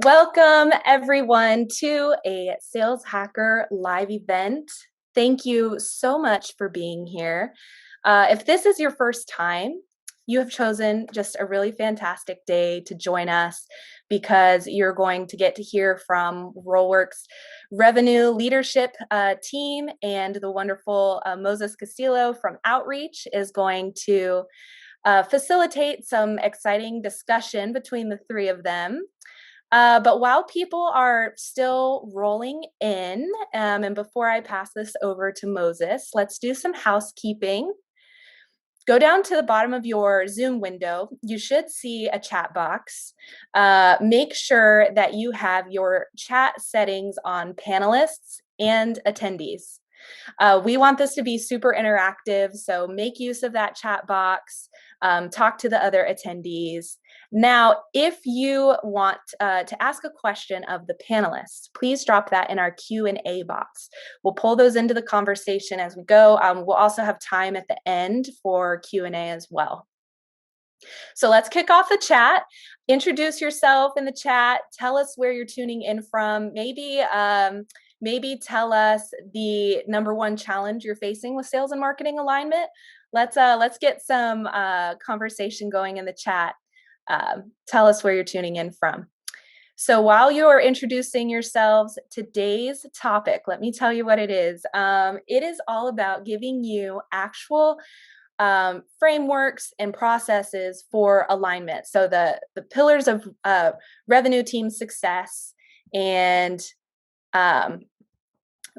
Welcome, everyone, to a Sales Hacker live event. Thank you so much for being here. If this is your first time, you have chosen just a really fantastic day to join us because you're going to get to hear from RollWorks revenue leadership team, and the wonderful Moses Castillo from Outreach is going to facilitate some exciting discussion between the three of them. But while people are still rolling in, and before I pass this over to Moses, let's do some housekeeping. Go down to the bottom of your Zoom window. You should see a chat box. Make sure that you have your chat settings on panelists and attendees. We want this to be super interactive, so make use of that chat box, talk to the other attendees. Now, if you want to ask a question of the panelists, please drop that in our Q&A box. We'll pull those into the conversation as we go. We'll also have time at the end for Q&A as well. So let's kick off the chat. Introduce yourself in the chat. Tell us where you're tuning in from. Maybe tell us the number one challenge you're facing with sales and marketing alignment. Let's get some conversation going in the chat. Tell us where you're tuning in from. So while you're introducing yourselves, today's topic, let me tell you what it is. It is all about giving you actual frameworks and processes for alignment. So the pillars of revenue team success, and I'm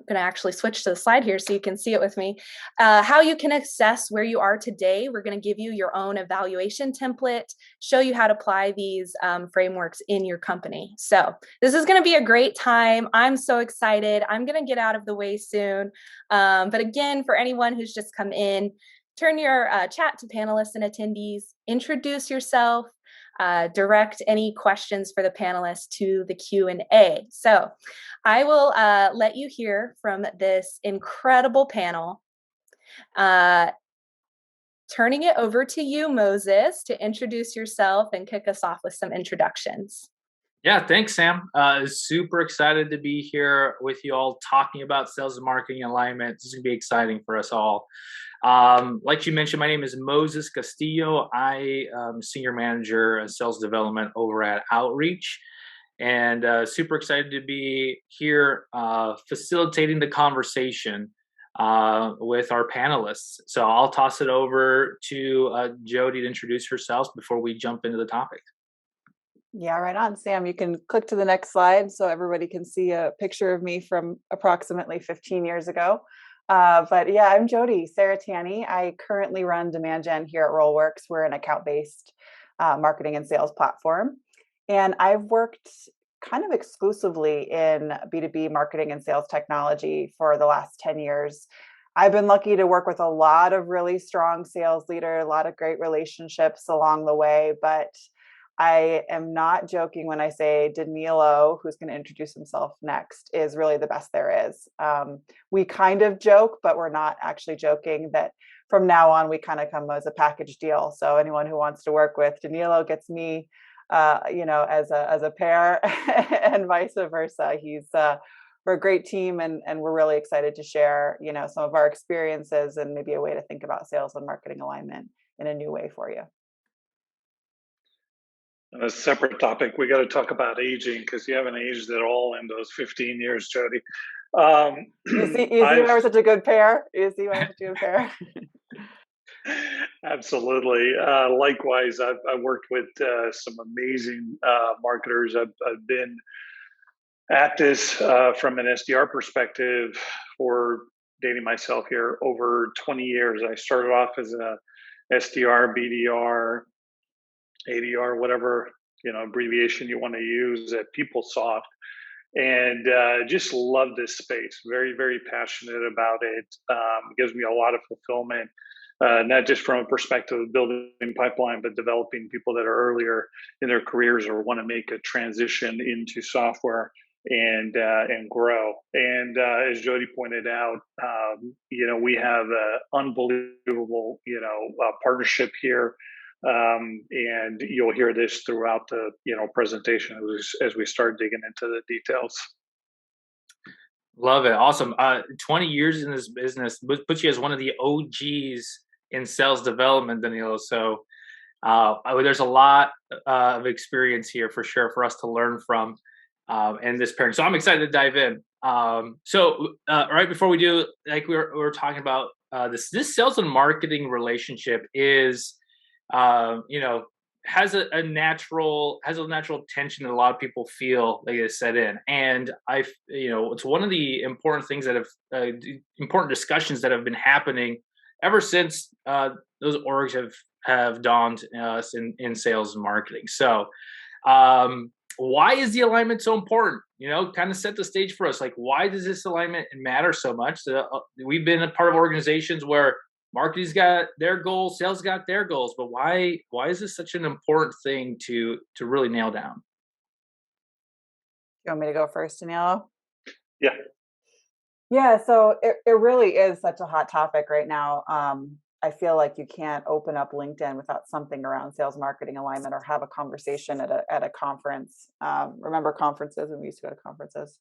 going to actually switch to the slide here so you can see it with me. How you can assess where you are today. We're going to give you your own evaluation template, show you how to apply these frameworks in your company. So this is going to be a great time. I'm so excited. I'm going to get out of the way soon. But again, for anyone who's just come in, turn your chat to panelists and attendees, introduce yourself, direct any questions for the panelists to the Q&A. So I will let you hear from this incredible panel. Turning it over to you, Moses, to introduce yourself and kick us off with some introductions. Yeah, thanks, Sam. Super excited to be here with you all talking about sales and marketing alignment. This is going to be exciting for us all. Like you mentioned, my name is Moses Castillo. I am Senior Manager of Sales Development over at Outreach, and super excited to be here facilitating the conversation with our panelists. So I'll toss it over to Jodi to introduce herself before we jump into the topic. Yeah, right on, Sam. You can click to the next slide so everybody can see a picture of me from approximately 15 years ago. But yeah, I'm Jodi Cerretani. I currently run demand gen here at RollWorks. We're an account-based marketing and sales platform. And I've worked kind of exclusively in B2B marketing and sales technology for the last 10 years. I've been lucky to work with a lot of really strong sales leaders, a lot of great relationships along the way, but I am not joking when I say Danilo, who's going to introduce himself next, is really the best there is. We kind of joke, but we're not actually joking that from now on, we kind of come as a package deal. So anyone who wants to work with Danilo gets me, as a pair and vice versa. We're a great team, and we're really excited to share, some of our experiences and maybe a way to think about sales and marketing alignment in a new way for you. On a separate topic, we got to talk about aging because you haven't aged at all in those 15 years, Jodi. You see why we're such a good pair? You see why we're such a good pair? Absolutely. Likewise, I've worked with some amazing marketers. I've been at this from an SDR perspective for, dating myself here, over 20 years. I started off as a SDR, BDR, ADR, whatever abbreviation you want to use at PeopleSoft, and just love this space. Very, very passionate about it. Gives me a lot of fulfillment, not just from a perspective of building pipeline, but developing people that are earlier in their careers or want to make a transition into software and grow. And as Jodi pointed out, we have an unbelievable partnership here And you'll hear this throughout the presentation as we start digging into the details. Love it. Awesome. 20 years in this business puts you as one of the OGs in sales development, Danilo. So there's a lot of experience here for sure for us to learn from and this pairing. So I'm excited to dive in. So right before we do, like we were talking about, this sales and marketing relationship is, has a natural tension that a lot of people feel like it's set in. And it's one of the important things that have important discussions that have been happening ever since those orgs have dawned us in sales and marketing. So why is the alignment so important? Kind of set the stage for us. Like, why does this alignment matter so much? We've been a part of organizations where marketing's got their goals, sales got their goals, but why is this such an important thing to really nail down? You want me to go first, Danilo? Yeah. Yeah, so it really is such a hot topic right now. I feel like you can't open up LinkedIn without something around sales marketing alignment or have a conversation at a conference. Remember conferences when we used to go to conferences?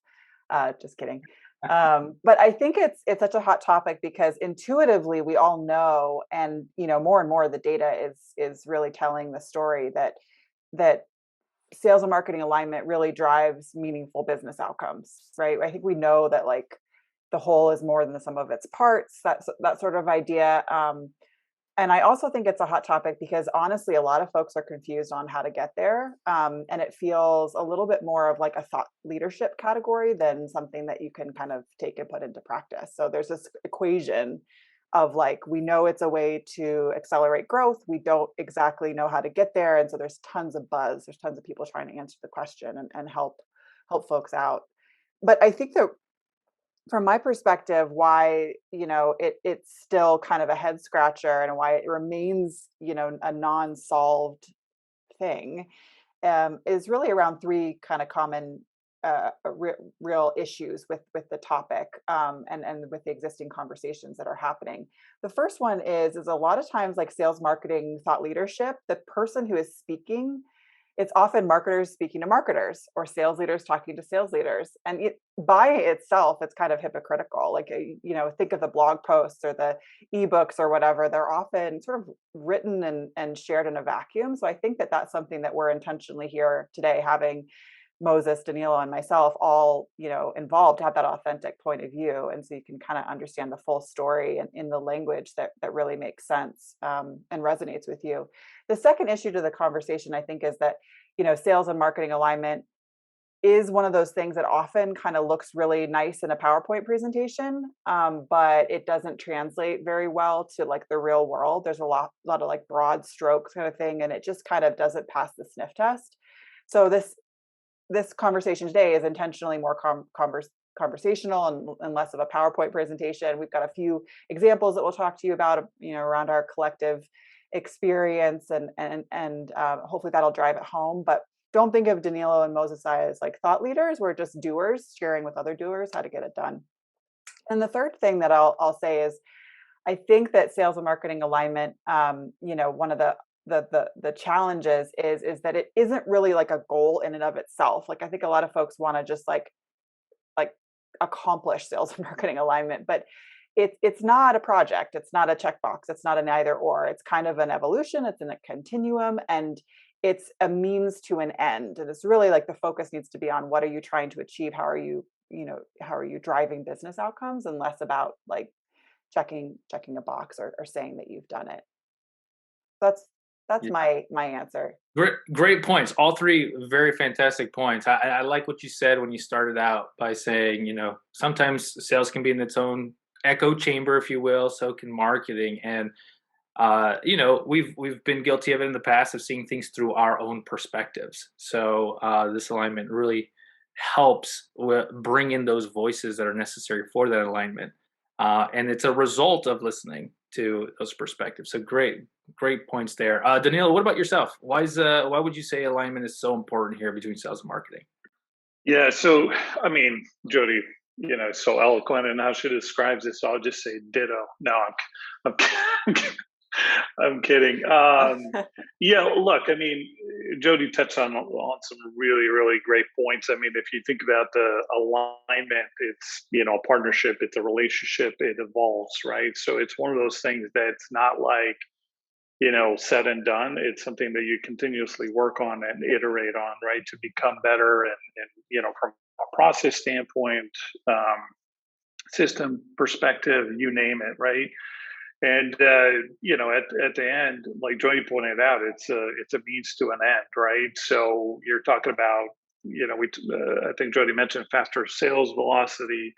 Just kidding. But I think it's such a hot topic because intuitively we all know, and more and more of the data is really telling the story that sales and marketing alignment really drives meaningful business outcomes, right? I think we know that like the whole is more than the sum of its parts, that sort of idea. And I also think it's a hot topic because honestly, a lot of folks are confused on how to get there. And it feels a little bit more of like a thought leadership category than something that you can kind of take and put into practice. So there's this equation of like, we know it's a way to accelerate growth. We don't exactly know how to get there. And so there's tons of buzz. There's tons of people trying to answer the question and help folks out. But I think that from my perspective, why it's still kind of a head scratcher and why it remains a non-solved thing is really around three kind of common real issues with the topic and with the existing conversations that are happening. The first one is a lot of times like sales marketing thought leadership, the person who is speaking, it's often marketers speaking to marketers or sales leaders talking to sales leaders. And by itself, it's kind of hypocritical. Like, think of the blog posts or the ebooks or whatever. They're often sort of written and shared in a vacuum. So I think that that's something that we're intentionally here today, having Moses, Danilo, and myself all, involved to have that authentic point of view. And so you can kind of understand the full story and in the language that really makes sense and resonates with you. The second issue to the conversation, I think, is that, sales and marketing alignment is one of those things that often kind of looks really nice in a PowerPoint presentation, but it doesn't translate very well to like the real world. There's a lot of like broad strokes kind of thing, and it just kind of doesn't pass the sniff test. So this conversation today is intentionally more conversational and less of a PowerPoint presentation. We've got a few examples that we'll talk to you about, around our collective experience and hopefully that'll drive it home. But don't think of Danilo and Moses as like thought leaders. We're just doers sharing with other doers how to get it done. And the third thing that I'll say is I think that sales and marketing alignment, one of the challenges is that it isn't really like a goal in and of itself. Like I think a lot of folks want to just like accomplish sales and marketing alignment, but it's not a project. It's not a checkbox. It's not an either or. It's kind of an evolution. It's in a continuum, and it's a means to an end. And it's really like the focus needs to be on what are you trying to achieve? How are you driving business outcomes, and less about like checking a box or saying that you've done it. That's my answer. Great points. All three very fantastic points. I like what you said when you started out by saying, sometimes sales can be in its own echo chamber, if you will. So can marketing. And, we've been guilty of it in the past of seeing things through our own perspectives. So this alignment really helps bring in those voices that are necessary for that alignment. And it's a result of listening to those perspectives. So great points there. Danilo, what about yourself? Why would you say alignment is so important here between sales and marketing? Yeah. So, I mean, Jodi, so eloquent in how she describes it. So I'll just say ditto. No, I'm I'm kidding. Yeah, look, I mean, Jodi touched on some really, really great points. I mean, if you think about the alignment, it's, a partnership, it's a relationship, it evolves, right? So it's one of those things that's not like, said and done. It's something that you continuously work on and iterate on, right, to become better. And from a process standpoint, um, system perspective, you name it, right? And at the end, like Jody pointed out, it's a means to an end, right? So you're talking about, I think Jody mentioned faster sales velocity,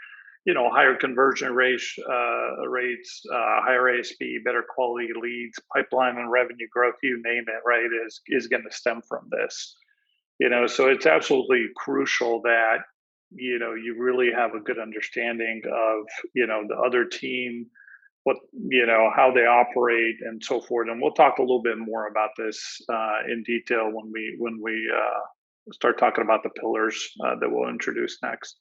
higher conversion rates, higher ASP, better quality leads, pipeline and revenue growth, you name it, right? Is going to stem from this, So it's absolutely crucial that you really have a good understanding of the other team, what how they operate and so forth. And we'll talk a little bit more about this in detail when we start talking about the pillars that we'll introduce next.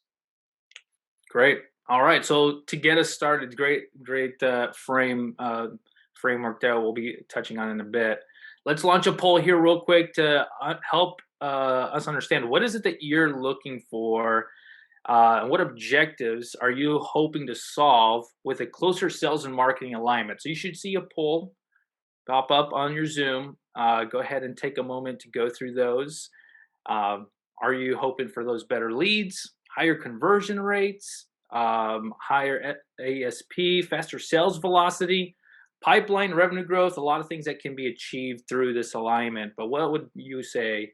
Great. All right. So to get us started, great framework there. We'll be touching on in a bit. Let's launch a poll here real quick to help us understand what is it that you're looking for. And what objectives are you hoping to solve with a closer sales and marketing alignment? So you should see a poll pop up on your Zoom. Go ahead and take a moment to go through those. Are you hoping for those better leads, higher conversion rates, higher ASP, faster sales velocity, pipeline revenue growth? A lot of things that can be achieved through this alignment. But what would you say?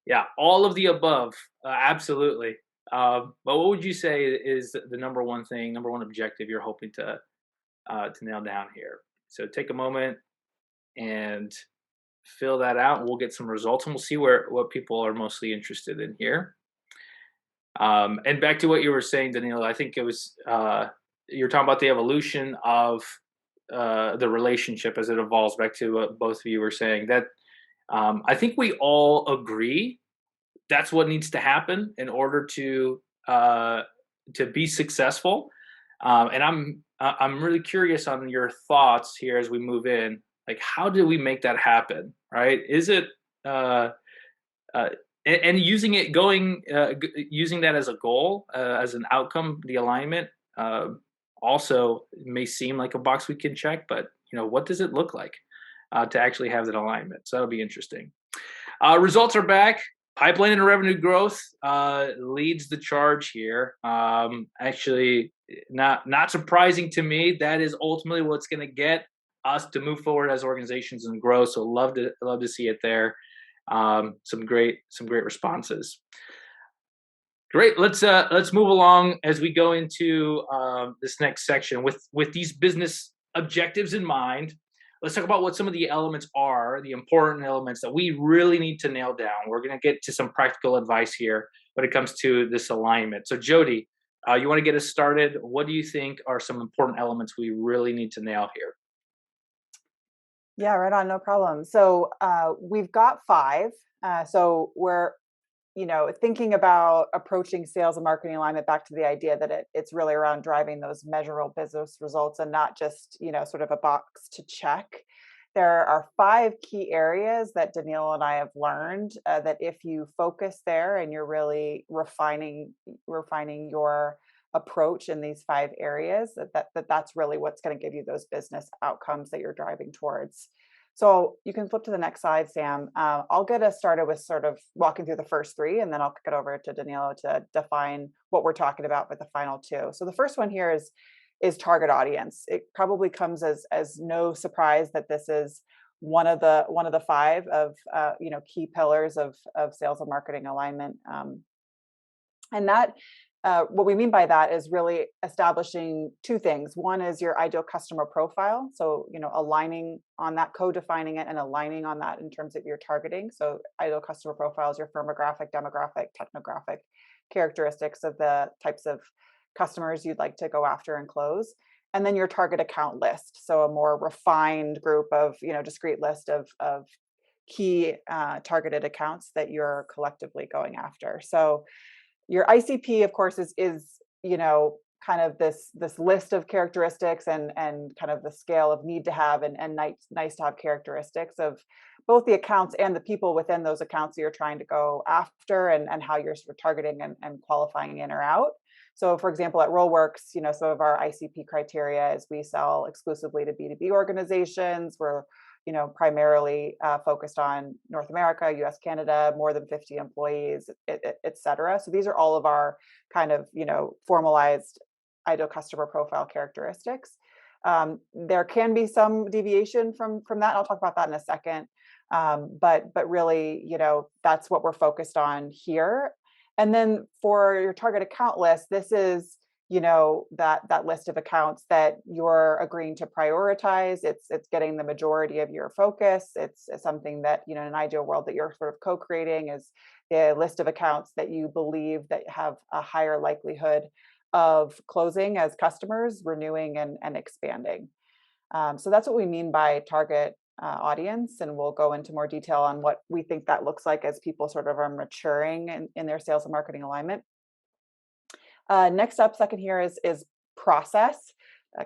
Yeah, all of the above. Absolutely. But what would you say is the number one objective you're hoping to nail down here? So take a moment and fill that out, and we'll get some results, and we'll see what people are mostly interested in here. And back to what you were saying, Danilo, I think it was you're talking about the evolution of the relationship as it evolves. Back to what both of you were saying, that I think we all agree that's what needs to happen in order to be successful. And I'm really curious on your thoughts here as we move in. Like, how do we make that happen? Right? Is it and using that as a goal, as an outcome, the alignment also may seem like a box we can check, but what does it look like to actually have that alignment? So that'll be interesting. Results are back. Pipeline and revenue growth leads the charge here. Actually, not surprising to me. That is ultimately what's going to get us to move forward as organizations and grow. So love to see it there. Some great responses. Great. Let's move along as we go into this next section with these business objectives in mind. Let's talk about what some of the elements are, the important elements that we really need to nail down. We're going to get to some practical advice here when it comes to this alignment. So Jodi, you want to get us started? What do you think are some important elements we really need to nail here? Yeah, right on. No problem. So we've got 5. So we're thinking about approaching sales and marketing alignment back to the idea that it's really around driving those measurable business results and not just, sort of a box to check. There are 5 key areas that Danilo and I have learned that if you focus there and you're really refining your approach in these 5 areas, that's really what's going to give you those business outcomes that you're driving towards. So you can flip to the next slide, Sam. I'll get us started with sort of walking through the first 3, and then I'll kick it over to Danilo to define what we're talking about with the final 2. So the first one here is target audience. It probably comes as no surprise that this is one of the 5 of key pillars of sales and marketing alignment, and that. What we mean by that is really establishing 2 things. One is your ideal customer profile. So, aligning on that, co-defining it and aligning on that in terms of your targeting. So ideal customer profile is your firmographic, demographic, technographic characteristics of the types of customers you'd like to go after and close. And then your target account list. So a more refined group of, discrete list of key targeted accounts that you're collectively going after. So your ICP, of course, is kind of this list of characteristics and kind of the scale of need to have and nice to have characteristics of both the accounts and the people within those accounts that you're trying to go after, and how you're sort of targeting and qualifying in or out. So for example, at RollWorks, some of our ICP criteria is we sell exclusively to B2B organizations. We're primarily focused on North America, US, Canada, more than 50 employees, et cetera. So these are all of our kind of, formalized ideal customer profile characteristics. There can be some deviation from that. And I'll talk about that in a second. But really, that's what we're focused on here. And then for your target account list, this is that list of accounts that you're agreeing to prioritize. It's getting the majority of your focus. It's something that, in an ideal world that you're sort of co-creating, is the list of accounts that you believe that have a higher likelihood of closing as customers, renewing and expanding. So that's what we mean by target audience. And we'll go into more detail on what we think that looks like as people sort of are maturing in their sales and marketing alignment. Next up, second here is process,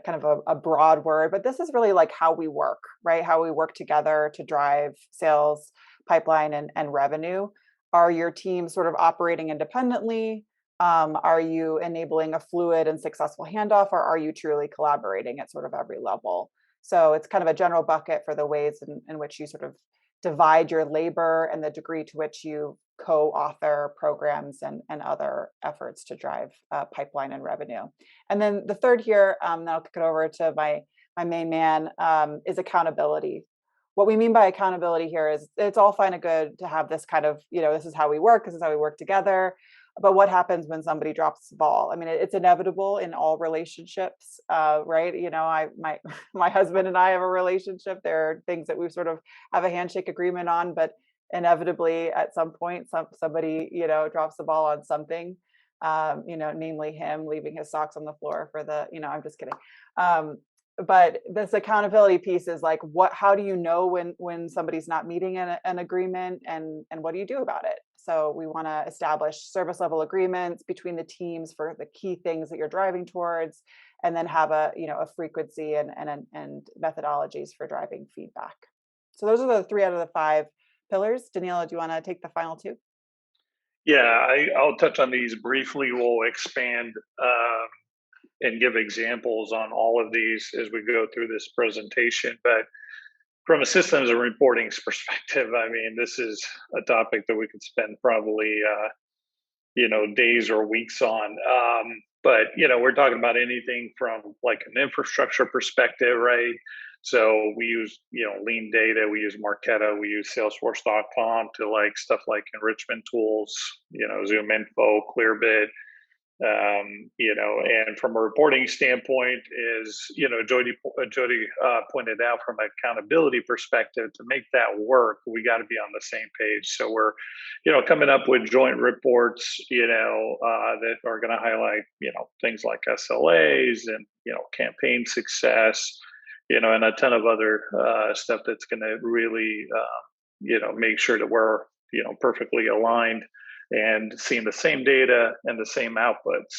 kind of a broad word, but this is really like how we work, right? How we work together to drive sales, pipeline, and revenue. Are your teams sort of operating independently? Are you enabling a fluid and successful handoff, or are you truly collaborating at sort of every level? So it's kind of a general bucket for the ways in which you sort of divide your labor and the degree to which you co-author programs and other efforts to drive pipeline and revenue. And then the third here, then I'll kick it over to my main man, is accountability. What we mean by accountability here is it's all fine and good to have this kind of, this is how we work, this is how we work together. But what happens when somebody drops the ball? I mean, it's inevitable in all relationships, right? My husband and I have a relationship. There are things that we sort of have a handshake agreement on, but inevitably at some point, somebody, drops the ball on something, namely him leaving his socks on the floor for I'm just kidding. But this accountability piece is like, how do you know when somebody's not meeting an agreement, and what do you do about it? So we want to establish service level agreements between the teams for the key things that you're driving towards, and then have a frequency and methodologies for driving feedback. So those are the 3 out of the 5 pillars. Danilo, do you want to take the final 2? Yeah, I'll touch on these briefly. We'll expand and give examples on all of these as we go through this presentation. But from a systems and reporting perspective, I mean, this is a topic that we could spend probably, days or weeks on. But, we're talking about anything from like an infrastructure perspective, right? So we use, lean data, we use Marketo, we use Salesforce.com to like stuff like enrichment tools, Zoom Info, Clearbit, and from a reporting standpoint is, Jodi pointed out from an accountability perspective, to make that work, we got to be on the same page. So we're, coming up with joint reports, that are going to highlight, things like SLAs and, campaign success, and a ton of other stuff that's going to really, make sure that we're, perfectly aligned and seeing the same data and the same outputs,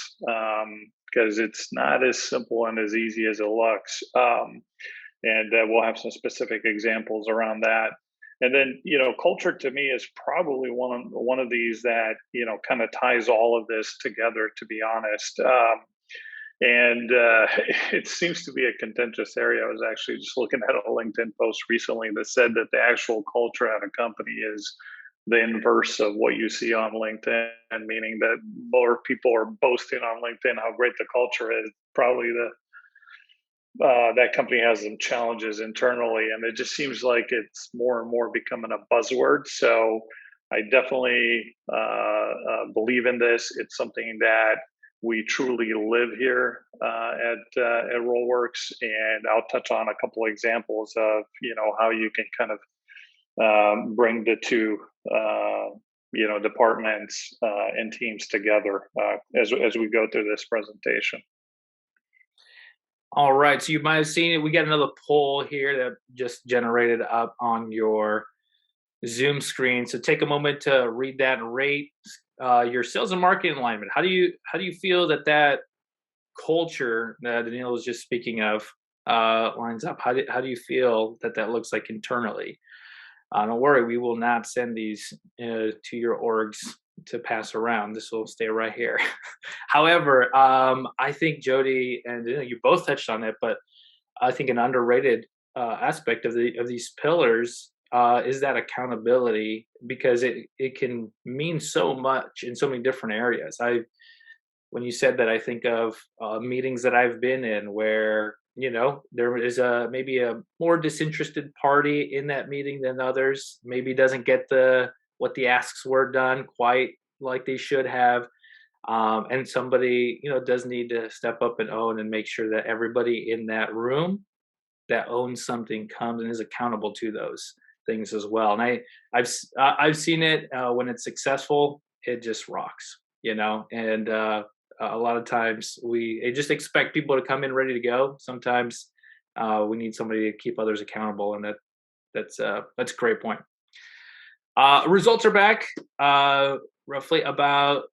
because it's not as simple and as easy as it looks. And we'll have some specific examples around that. And then, culture to me is probably one of these that, kind of ties all of this together, to be honest. And it seems to be a contentious area. I was actually just looking at a LinkedIn post recently that said that the actual culture at a company is the inverse of what you see on LinkedIn, meaning that more people are boasting on LinkedIn how great the culture is. Probably that company has some challenges internally, and it just seems like it's more and more becoming a buzzword. So I definitely believe in this. It's something that we truly live here at RollWorks, and I'll touch on a couple of examples of how you can kind of bring the two departments and teams together as we go through this presentation. All right, so you might have seen it. We got another poll here that just generated up on your Zoom screen. So take a moment to read that and rate your sales and marketing alignment. How do you feel that culture that Danilo was just speaking of lines up? How do you feel that looks like internally? Don't worry, we will not send these to your orgs to pass around. This will stay right here. However, I think Jodi and you both touched on it, but I think an underrated aspect of these pillars is that accountability, because it can mean so much in so many different areas. When you said that, I think of meetings that I've been in where there is maybe a more disinterested party in that meeting than others. Maybe doesn't get what the asks were done quite like they should have, and somebody does need to step up and own and make sure that everybody in that room that owns something comes and is accountable to those things as well. And I've seen it when it's successful, it just rocks, and a lot of times we just expect people to come in ready to go. Sometimes we need somebody to keep others accountable, and that's a great point. Results are back, roughly about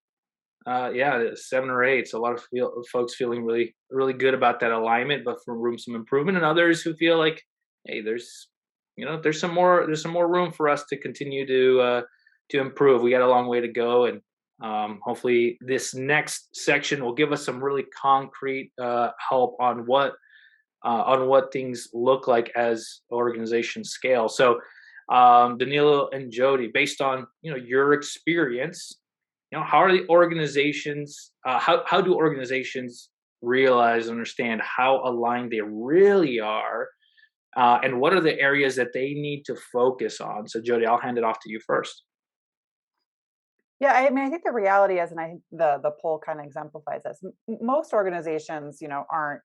7 or 8. So a lot of folks feeling really, really good about that alignment, but for some improvement, and others who feel like, hey, there's some more room for us to continue to improve. We got a long way to go, and hopefully this next section will give us some really concrete help on what things look like as organizations scale. So Danilo and Jodi, based on your experience, how are the organizations how do organizations realize, understand how aligned they really are, and what are the areas that they need to focus on? So Jodi, I'll hand it off to you first. Yeah, I mean, I think the reality is, and I think the poll kind of exemplifies this. Most organizations, aren't,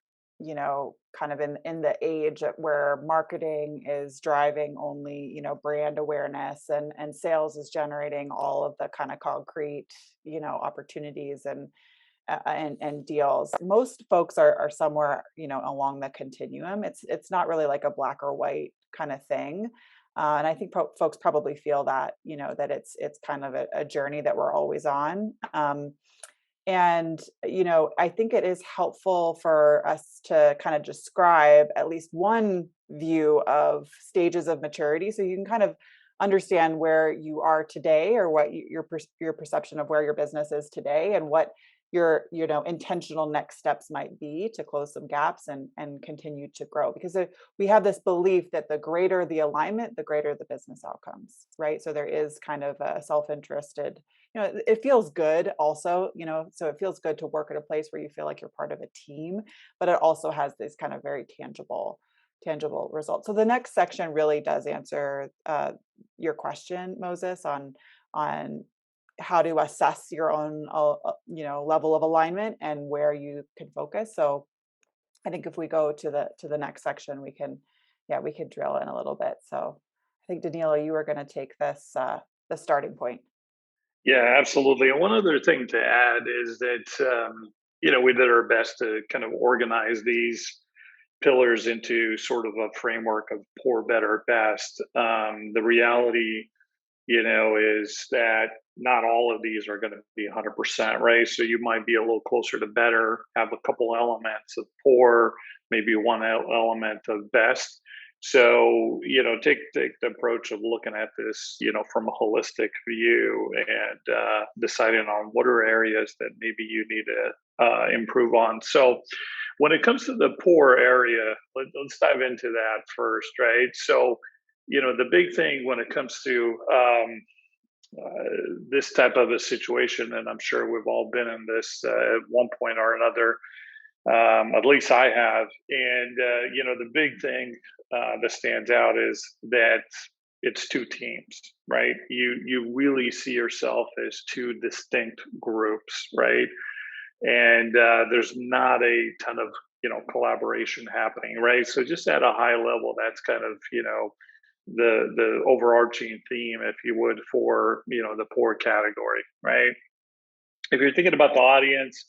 kind of in the age where marketing is driving only, brand awareness, and sales is generating all of the kind of concrete, opportunities and deals. Most folks are somewhere, along the continuum. It's not really like a black or white kind of thing. And I think folks probably feel that, that it's kind of a journey that we're always on. And, I think it is helpful for us to kind of describe at least one view of stages of maturity, so you can kind of understand where you are today, or what your perception of where your business is today, and what your intentional next steps might be to close some gaps and continue to grow. Because we have this belief that the greater the alignment, the greater the business outcomes, right? So there is kind of a self-interested, it feels good also, so it feels good to work at a place where you feel like you're part of a team, but it also has this kind of very tangible results. So the next section really does answer your question, Moses, on how to assess your own level of alignment and where you can focus. So I think if we go to the next section, we can drill in a little bit. So I think, Danilo, you were going to take this the starting point. Yeah, absolutely. And one other thing to add is that we did our best to kind of organize these pillars into sort of a framework of poor, better, best. The reality is that not all of these are going to be 100%, right? So you might be a little closer to better, have a couple elements of poor, maybe one element of best. So, take the approach of looking at this, from a holistic view, and deciding on what are areas that maybe you need to improve on. So when it comes to the poor area, let's dive into that first, right? So, the big thing when it comes to this type of a situation, and I'm sure we've all been in this at one point or another, at least I have. And, the big thing that stands out is that it's two teams, right? You really see yourself as two distinct groups, right? And there's not a ton of, collaboration happening, right? So just at a high level, that's kind of, the overarching theme, if you would, for the poor category, right? If you're thinking about the audience,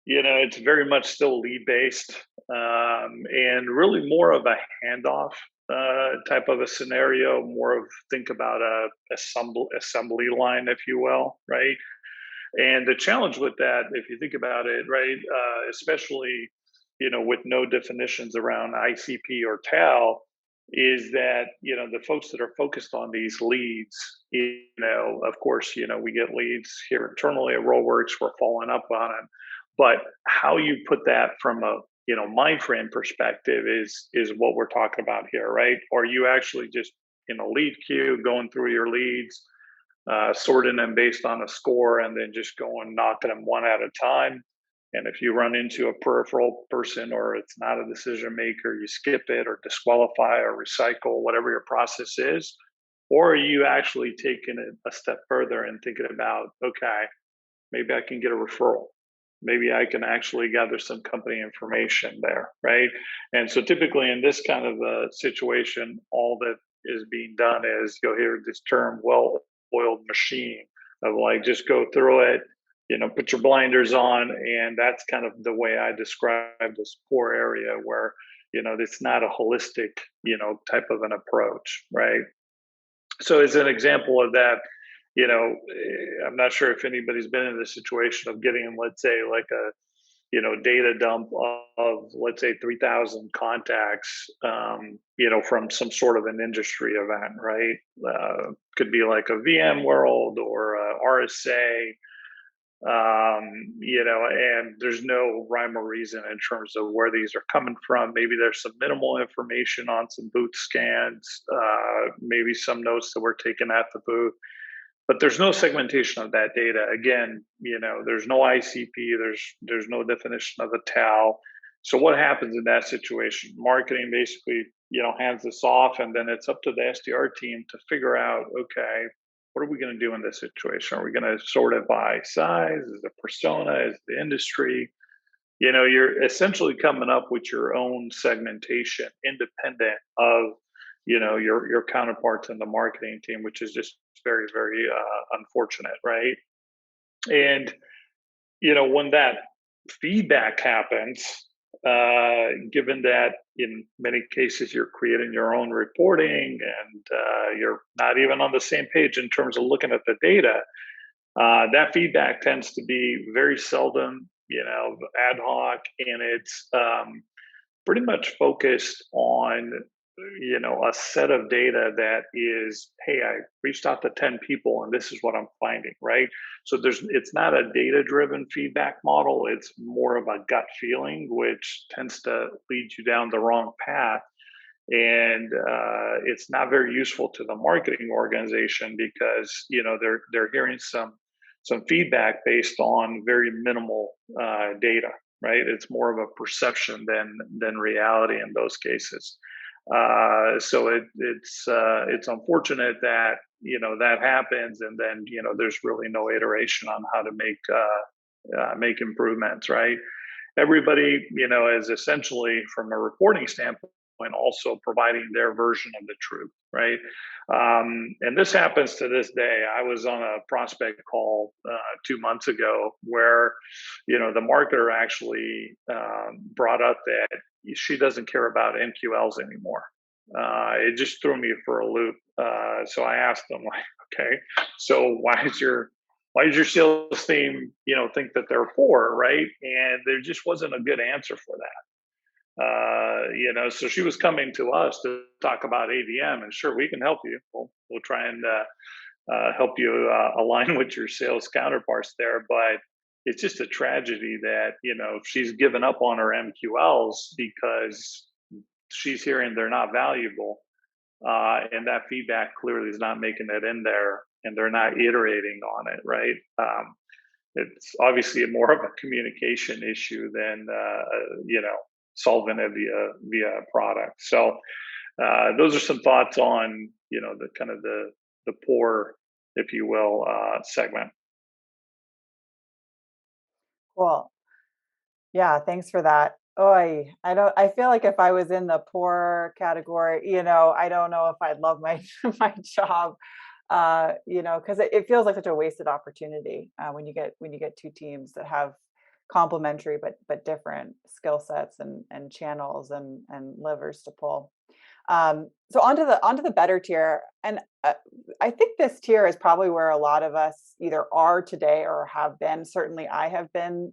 it's very much still lead based, and really more of a handoff type of a scenario. More of, think about a assembly line, if you will, right? And the challenge with that, if you think about it, right, especially, with no definitions around ICP or TAL, is that, the folks that are focused on these leads, of course, we get leads here internally at RollWorks, we're following up on them. But how you put that from a, mind frame perspective is what we're talking about here, right? Or you actually just in a lead queue going through your leads, sorting them based on a score, and then just going knocking them one at a time. And if you run into a peripheral person or it's not a decision maker, you skip it or disqualify or recycle, whatever your process is. Or are you actually taking it a step further and thinking about, okay, maybe I can get a referral. Maybe I can actually gather some company information there, right? And so typically in this kind of a situation, all that is being done is you'll hear this term well-oiled machine of like, just go through it, put your blinders on. And that's kind of the way I describe this core area where, it's not a holistic, type of an approach, right? So as an example of that, I'm not sure if anybody's been in the situation of getting, let's say, like a, data dump of let's say 3,000 contacts, from some sort of an industry event, right? Could be like a VM world or a RSA, and there's no rhyme or reason in terms of where these are coming from. Maybe there's some minimal information on some booth scans, maybe some notes that were taken at the booth, but there's no segmentation of that data. Again, there's no ICP, there's no definition of a TAL. So what happens in that situation? Marketing basically, hands this off, and then it's up to the SDR team to figure out, okay, what are we going to do in this situation? Are we going to sort it by size? Is it persona? Is it the industry? You're essentially coming up with your own segmentation independent of, your counterparts in the marketing team, which is just very, very unfortunate, right? And, when that feedback happens, given that in many cases you're creating your own reporting and you're not even on the same page in terms of looking at the data, that feedback tends to be very seldom, ad hoc, and it's pretty much focused on, a set of data that is, hey, I reached out to 10 people and this is what I'm finding, right? So it's not a data-driven feedback model. It's more of a gut feeling, which tends to lead you down the wrong path. And it's not very useful to the marketing organization because, they're hearing some feedback based on very minimal data, right? It's more of a perception than reality in those cases. So it's unfortunate that that happens, and then there's really no iteration on how to make improvements, right? Everybody is essentially, from a reporting standpoint, also providing their version of the truth, right? And this happens to this day. I was on a prospect call 2 months ago where the marketer actually brought up that she doesn't care about MQLs anymore. It just threw me for a loop. So I asked them, like, okay, so why does your sales team, think that they're for, right? And there just wasn't a good answer for that. So she was coming to us to talk about AVM, and sure, we can help you. We'll try and help you align with your sales counterparts there. But it's just a tragedy that, she's given up on her MQLs because she's hearing they're not valuable. And that feedback clearly is not making it in there, and they're not iterating on it, right? It's obviously more of a communication issue than, solving it via a product. So those are some thoughts on, the kind of the poor, if you will, segment. Cool. Yeah, thanks for that. Oh, I feel like if I was in the poor category, I don't know if I'd love my my job, because it feels like such a wasted opportunity when you get two teams that have complementary but different skill sets and channels and levers to pull. So onto the better tier, and I think this tier is probably where a lot of us either are today or have been. Certainly, I have been,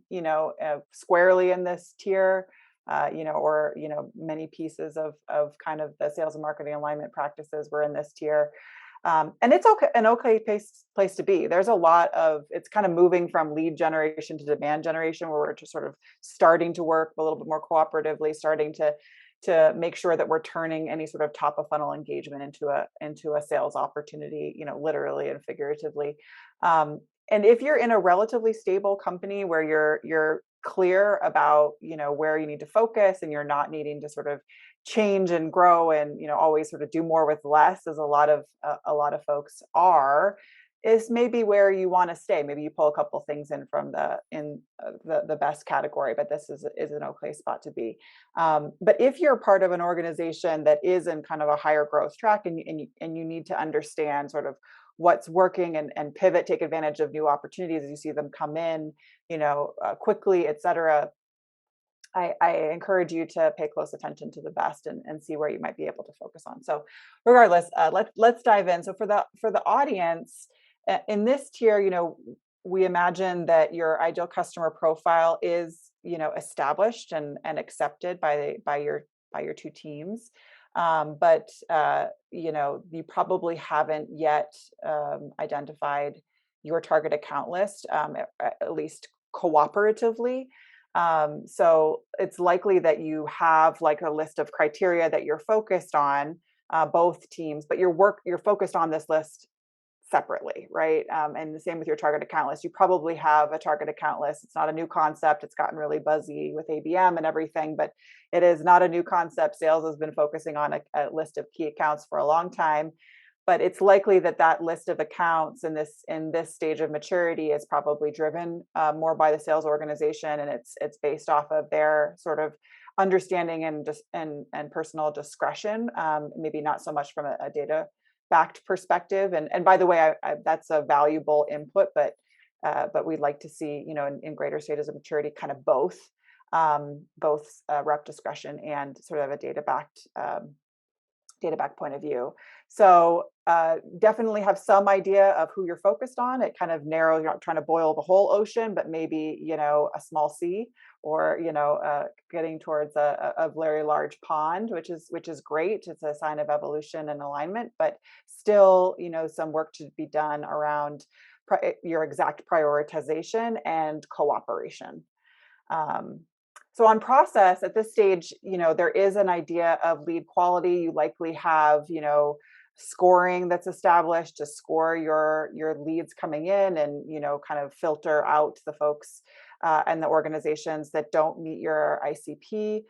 squarely in this tier, or many pieces of kind of the sales and marketing alignment practices were in this tier. And it's okay, an okay place to be. There's a lot of, it's kind of moving from lead generation to demand generation, where we're just sort of starting to work a little bit more cooperatively, starting to make sure that we're turning any sort of top of funnel engagement into a sales opportunity, literally and figuratively. And if you're in a relatively stable company where you're clear about, where you need to focus, and you're not needing to sort of change and grow and, always sort of do more with less, as a lot of folks are, is maybe where you want to stay. Maybe you pull a couple things in from the best category, but this is an okay spot to be. But if you're part of an organization that is in kind of a higher growth track, and you need to understand sort of what's working, and pivot, take advantage of new opportunities as you see them come in, quickly, et cetera, I encourage you to pay close attention to the best, and see where you might be able to focus on. So regardless, let's dive in. So for the audience in this tier, we imagine that your ideal customer profile is, established and accepted by your two teams. But you probably haven't yet identified your target account list, at least cooperatively. So it's likely that you have like a list of criteria that you're focused on, both teams, but you're focused on this list separately, right? And the same with your target account list. You probably have a target account list. It's not a new concept. It's gotten really buzzy with ABM and everything, but it is not a new concept. Sales has been focusing on a list of key accounts for a long time. But it's likely that list of accounts in this stage of maturity is probably driven more by the sales organization, and it's based off of their sort of understanding and personal discretion, maybe not so much from a data backed perspective. And by the way, that's a valuable input, but we'd like to see, in greater stages of maturity, kind of both rep discretion and sort of a data backed point of view. So definitely have some idea of who you're focused on. It kind of narrows, you're not trying to boil the whole ocean, but maybe, a small sea, or, getting towards a very large pond, which is great. It's a sign of evolution and alignment, but still, some work to be done around your exact prioritization and cooperation. So on process at this stage, there is an idea of lead quality. You likely have, scoring that's established to score your leads coming in, and, kind of filter out the folks and the organizations that don't meet your ICP.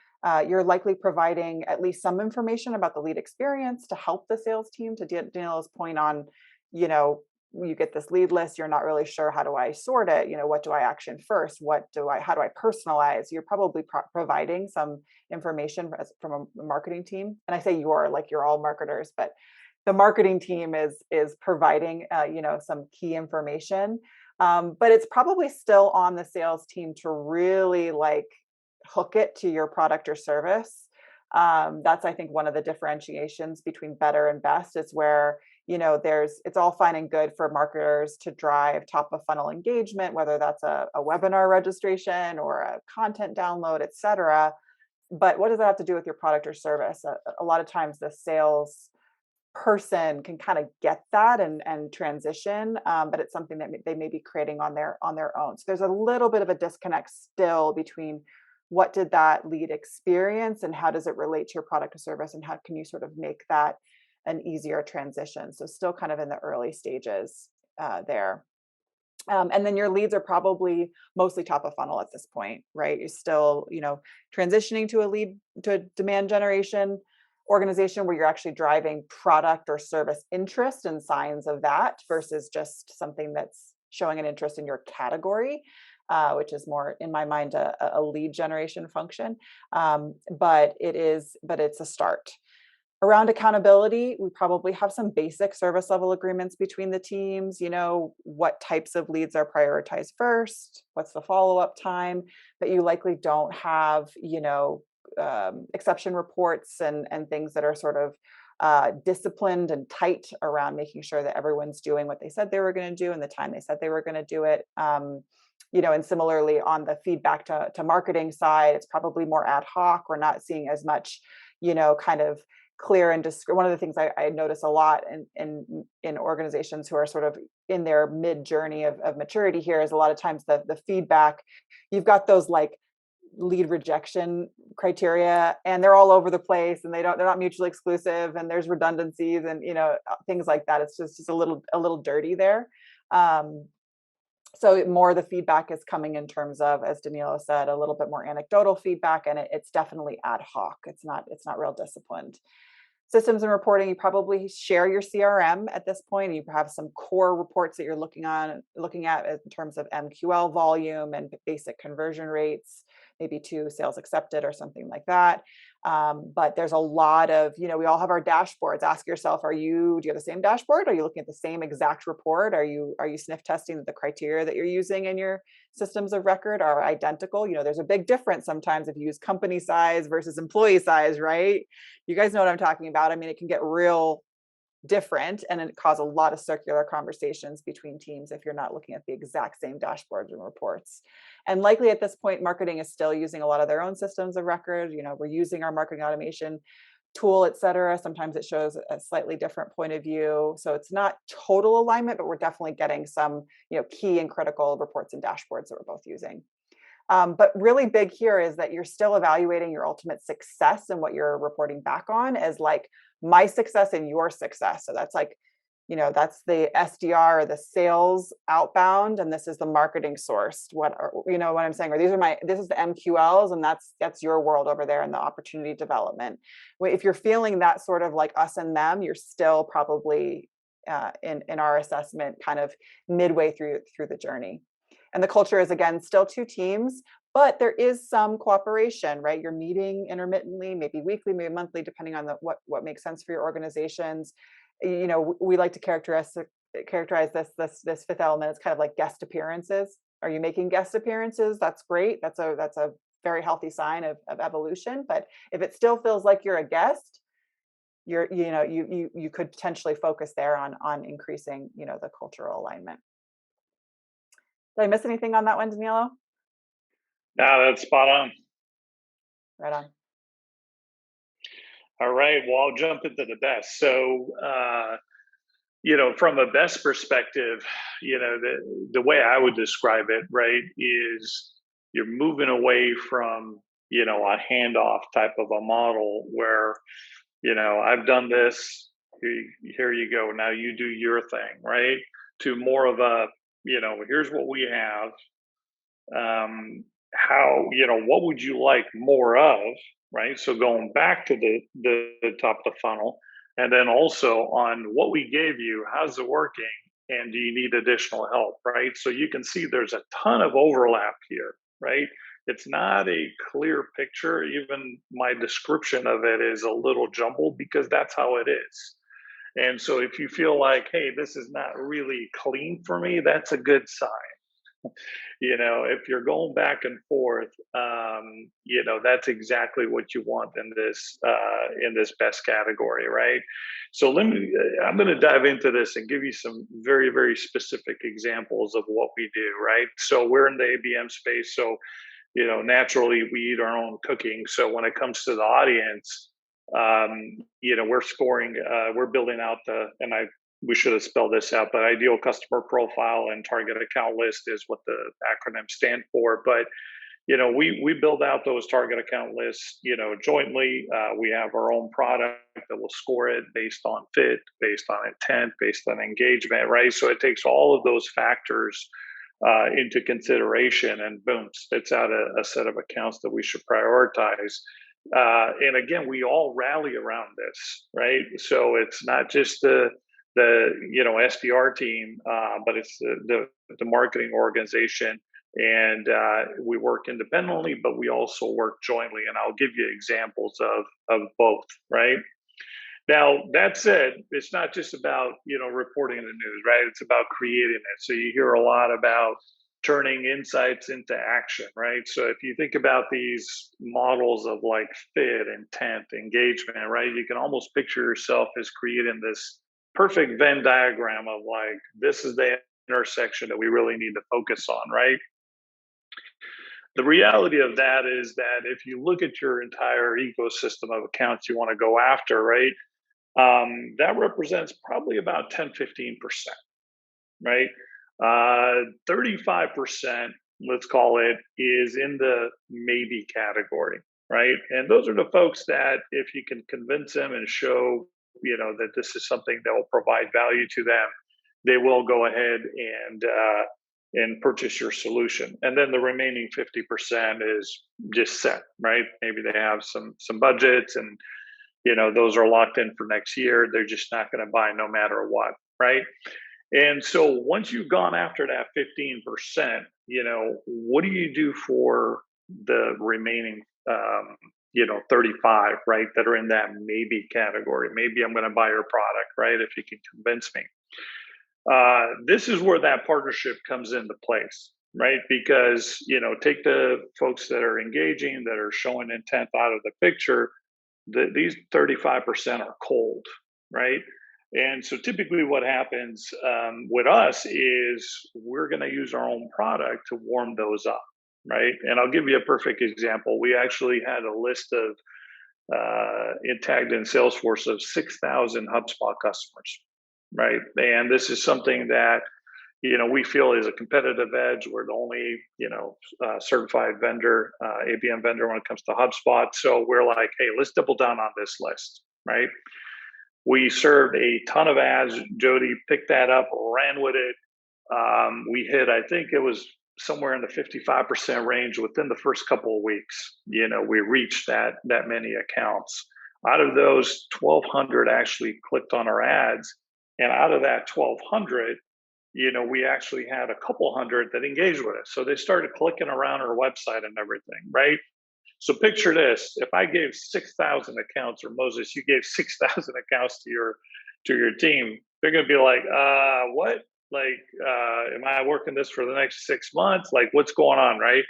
You're likely providing at least some information about the lead experience to help the sales team. To Danilo's point on, you get this lead list, you're not really sure, how do I sort it? What do I action first? How do I personalize? You're probably providing some information from a marketing team. And I say you're all marketers, but the marketing team is providing, some key information. But it's probably still on the sales team to really hook it to your product or service. That's, I think, one of the differentiations between better and best, is where, it's all fine and good for marketers to drive top of funnel engagement, whether that's a webinar registration or a content download, et cetera. But what does that have to do with your product or service? A lot of times the sales person can kind of get that and transition, but it's something that they may be creating on their own. So there's a little bit of a disconnect still between what did that lead experience and how does it relate to your product or service, and how can you sort of make that an easier transition. So still kind of in the early stages there. And then your leads are probably mostly top of funnel at this point, right? You're still, transitioning to a demand generation organization where you're actually driving product or service interest and signs of that, versus just something that's showing an interest in your category, which is more, in my mind, a lead generation function. But it's a start. Around accountability, we probably have some basic service level agreements between the teams. What types of leads are prioritized first, what's the follow-up time, but you likely don't have, exception reports and things that are sort of disciplined and tight around making sure that everyone's doing what they said they were going to do in the time they said they were going to do it. And similarly on the feedback to marketing side, it's probably more ad hoc. We're not seeing as much, kind of clear and one of the things I notice a lot in organizations who are sort of in their mid journey of maturity here is a lot of times the feedback, you've got those like lead rejection criteria and they're all over the place and they're not mutually exclusive and there's redundancies and things like that. It's just a little dirty there. So more the feedback is coming in terms of, as Danilo said, a little bit more anecdotal feedback, and it's definitely ad hoc. It's not real disciplined. Systems and reporting, you probably share your CRM at this point. You have some core reports that you're looking at in terms of MQL volume and basic conversion rates, maybe to sales accepted or something like that. But there's a lot of, we all have our dashboards. Ask yourself, do you have the same dashboard? Are you looking at the same exact report? Are you sniff testing that the criteria that you're using in your systems of record are identical? There's a big difference sometimes if you use company size versus employee size, right? You guys know what I'm talking about. I mean, it can get real different and it cause a lot of circular conversations between teams if you're not looking at the exact same dashboards and reports. And likely at this point, marketing is still using a lot of their own systems of record. We're using our marketing automation tool, et cetera. Sometimes it shows a slightly different point of view. So it's not total alignment, but we're definitely getting some, key and critical reports and dashboards that we're both using. But really big here is that you're still evaluating your ultimate success and what you're reporting back on as like my success and your success. So that's like, that's the SDR or the sales outbound, and this is the marketing sourced. What I'm saying? Or this is the MQLs, and that's your world over there in the opportunity development. If you're feeling that sort of like us and them, you're still probably in our assessment kind of midway through the journey. And the culture is, again, still two teams, but there is some cooperation, right? You're meeting intermittently, maybe weekly, maybe monthly, depending on what makes sense for your organizations. We like to characterize this fifth element as kind of like guest appearances. Are you making guest appearances? That's great. That's a very healthy sign of evolution. But if it still feels like you're a guest, you could potentially focus there on increasing, the cultural alignment. Did I miss anything on that one, Danilo? No, that's spot on. Right on. All right. Well, I'll jump into the best. So, from a best perspective, the way I would describe it, right, is you're moving away from, a handoff type of a model where, I've done this, here you go, now you do your thing, right? To more of a, here's what we have. How, what would you like more of, right? So going back to the top of the funnel, and then also on what we gave you, how's it working? And do you need additional help, right? So you can see there's a ton of overlap here, right? It's not a clear picture. Even my description of it is a little jumbled because that's how it is. And so if you feel like, hey, this is not really clean for me, that's a good sign. If you're going back and forth, that's exactly what you want in this best category, right? So I'm going to dive into this and give you some very, very specific examples of what we do, right? So we're in the ABM space. So, naturally we eat our own cooking. So when it comes to the audience, we're scoring, we're building out we should have spelled this out, but ideal customer profile and target account list is what the acronym stand for. But, we build out those target account lists, jointly. We have our own product that will score it based on fit, based on intent, based on engagement, right? So it takes all of those factors into consideration, and boom, spits out a set of accounts that we should prioritize. And again, we all rally around this, right? So it's not just the SDR team, but it's the marketing organization, and we work independently, but we also work jointly. And I'll give you examples of both, right? Now, that said, it's not just about, reporting in the news, right? It's about creating it. So you hear a lot about, turning insights into action, right? So if you think about these models of like fit, intent, engagement, right, you can almost picture yourself as creating this perfect Venn diagram of like, this is the intersection that we really need to focus on, right? The reality of that is that if you look at your entire ecosystem of accounts you want to go after, right, that represents probably about 10-15%, right? 35%, let's call it, is in the maybe category, right? And those are the folks that if you can convince them and show, that this is something that will provide value to them, they will go ahead and purchase your solution. And then the remaining 50% is just set, right? Maybe they have some budgets and those are locked in for next year. They're just not going to buy no matter what, right? And so once you've gone after that 15%, what do you do for the remaining 35, right, that are in that maybe category? Maybe I'm going to buy your product, right, if you can convince me. This is where that partnership comes into place, right? Because, take the folks that are engaging, that are showing intent out of the picture, these 35% are cold, right? And so typically what happens with us is we're going to use our own product to warm those up, right? And I'll give you a perfect example. We actually had a list of it tagged in Salesforce of 6,000 HubSpot customers, right? And this is something that we feel is a competitive edge. We're the only certified vendor, ABM vendor when it comes to HubSpot. So we're like, hey, let's double down on this list, right? We served a ton of ads. Jodi picked that up, ran with it. We hit, I think it was somewhere in the 55% range within the first couple of weeks. We reached that many accounts. Out of those, 1,200 actually clicked on our ads. And out of that 1,200, we actually had a couple hundred that engaged with us. So they started clicking around our website and everything, right? So picture this: if I gave 6,000 accounts, or Moses, you gave 6,000 accounts to your team, they're going to be like, what? Like, am I working this for the next 6 months? Like, what's going on, right?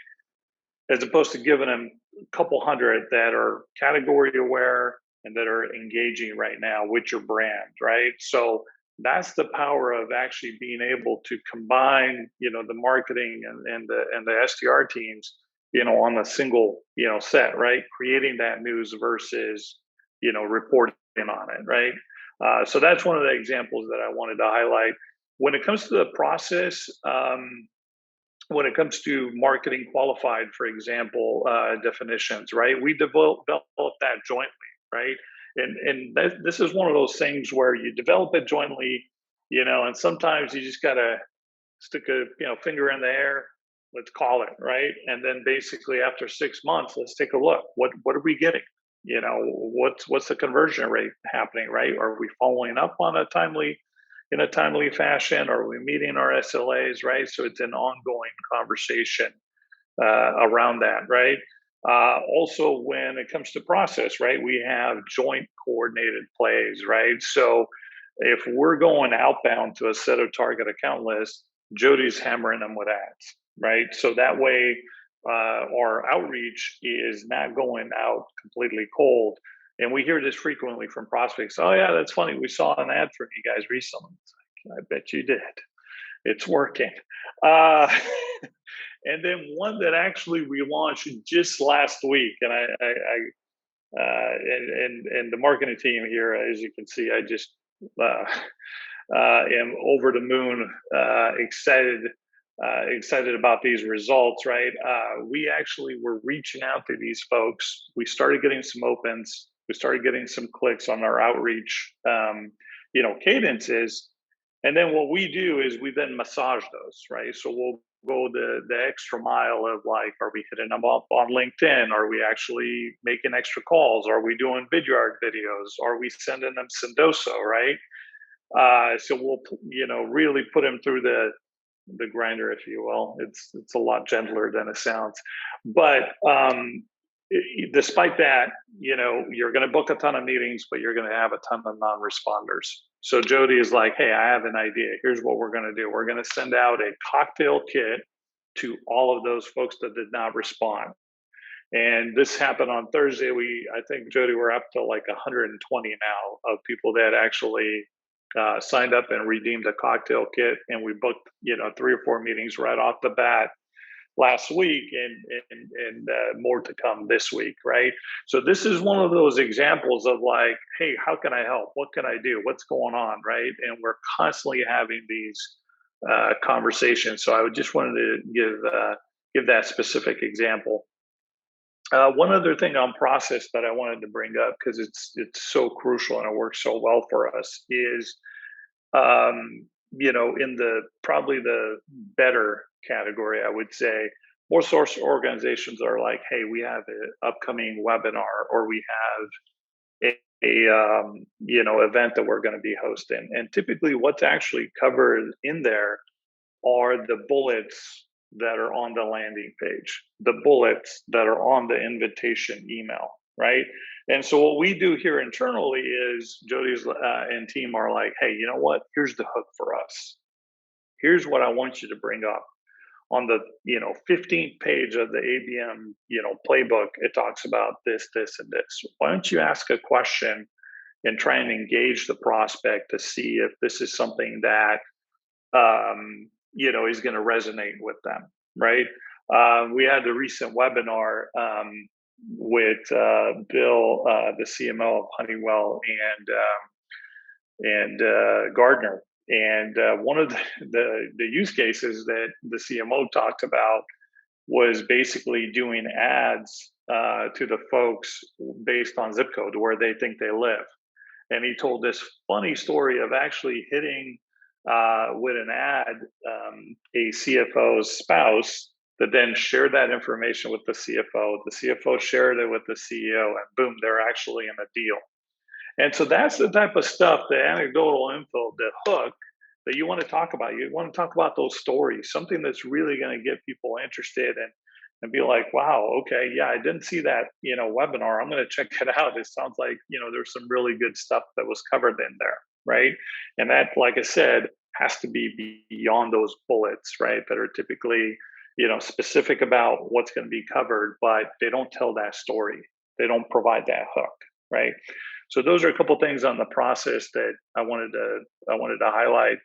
As opposed to giving them a couple hundred that are category aware and that are engaging right now with your brand, right? So that's the power of actually being able to combine, the marketing and the SDR teams, on a single, set, right? Creating that news versus, reporting on it, right? So that's one of the examples that I wanted to highlight. When it comes to the process, when it comes to marketing qualified, for example, definitions, right? We develop that jointly, right? And this is one of those things where you develop it jointly, and sometimes you just gotta stick a finger in the air. Let's call it, right? And then basically after 6 months, let's take a look. What are we getting? What's the conversion rate happening, right? Are we following up on in a timely fashion? Are we meeting our SLAs, right? So it's an ongoing conversation around that, right? Also, when it comes to process, right, we have joint coordinated plays, right? So if we're going outbound to a set of target account lists, Jodi's hammering them with ads, right? So that way, our outreach is not going out completely cold. And we hear this frequently from prospects. Oh yeah, that's funny. We saw an ad from you guys recently. It's like, I bet you did. It's working. And then one that actually we launched just last week, and and the marketing team here, as you can see, I just am over the moon, excited about these results, right? We actually were reaching out to these folks. We started getting some opens. We started getting some clicks on our outreach, cadences. And then what we do is we then massage those, right? So we'll go the extra mile of like, are we hitting them up on LinkedIn? Are we actually making extra calls? Are we doing Vidyard videos? Are we sending them Sendoso, right? So we'll, really put them through the grinder, if you will. It's a lot gentler than it sounds. But despite that, you're going to book a ton of meetings, but you're going to have a ton of non-responders. So Jodi is like, hey, I have an idea. Here's what we're going to do. We're going to send out a cocktail kit to all of those folks that did not respond. And this happened on Thursday. I think, Jodi, we're up to like 120 now of people that actually signed up and redeemed a cocktail kit. And we booked, 3 or 4 meetings right off the bat last week, and more to come this week, right? So this is one of those examples of like, hey, how can I help? What can I do? What's going on, right? And we're constantly having these conversations. So I would just wanted to give that specific example. One other thing on process that I wanted to bring up, because it's so crucial and it works so well for us, is in probably the better category, I would say more source organizations are like, hey, we have an upcoming webinar, or we have a event that we're going to be hosting. And typically what's actually covered in there are the bullets that are on the landing page, the bullets that are on the invitation email, right? And so what we do here internally is Jodi's and team are like, hey, you know what? Here's the hook for us. Here's what I want you to bring up. On the 15th page of the ABM playbook, it talks about this, this, and this. Why don't you ask a question and try and engage the prospect to see if this is something that is going to resonate with them, right? We had the recent webinar with Bill, the CMO of Honeywell, and Gardner. And one of the use cases that the CMO talked about was basically doing ads to the folks based on zip code, where they think they live. And he told this funny story of actually hitting with an ad a CFO's spouse that then shared that information with the CFO. The CFO shared it with the CEO, and boom, they're actually in a deal. And so that's the type of stuff, the anecdotal info, the hook that you want to talk about. You want to talk about those stories, something that's really going to get people interested and be like, wow, okay, yeah, I didn't see that, webinar. I'm going to check it out. It sounds like, there's some really good stuff that was covered in there, right? And that, like I said, has to be beyond those bullets, right? That are typically, specific about what's going to be covered, but they don't tell that story. They don't provide that hook, right? So those are a couple things on the process that I wanted to highlight.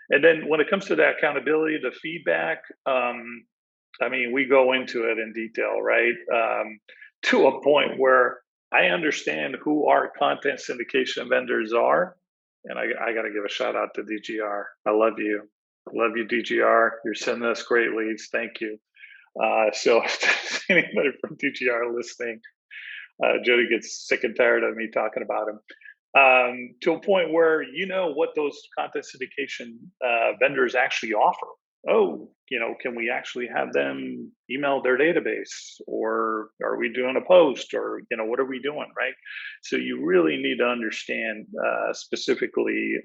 And then when it comes to the accountability, the feedback, we go into it in detail, right? To a point where I understand who our content syndication vendors are. And I got to give a shout out to DGR. I love you. Love you, DGR. You're sending us great leads. Thank you. So if anybody from DGR listening, Jodi gets sick and tired of me talking about him. To a point where what those content syndication vendors actually offer. Oh, can we actually have them email their database, or are we doing a post, or what are we doing, right? So you really need to understand specifically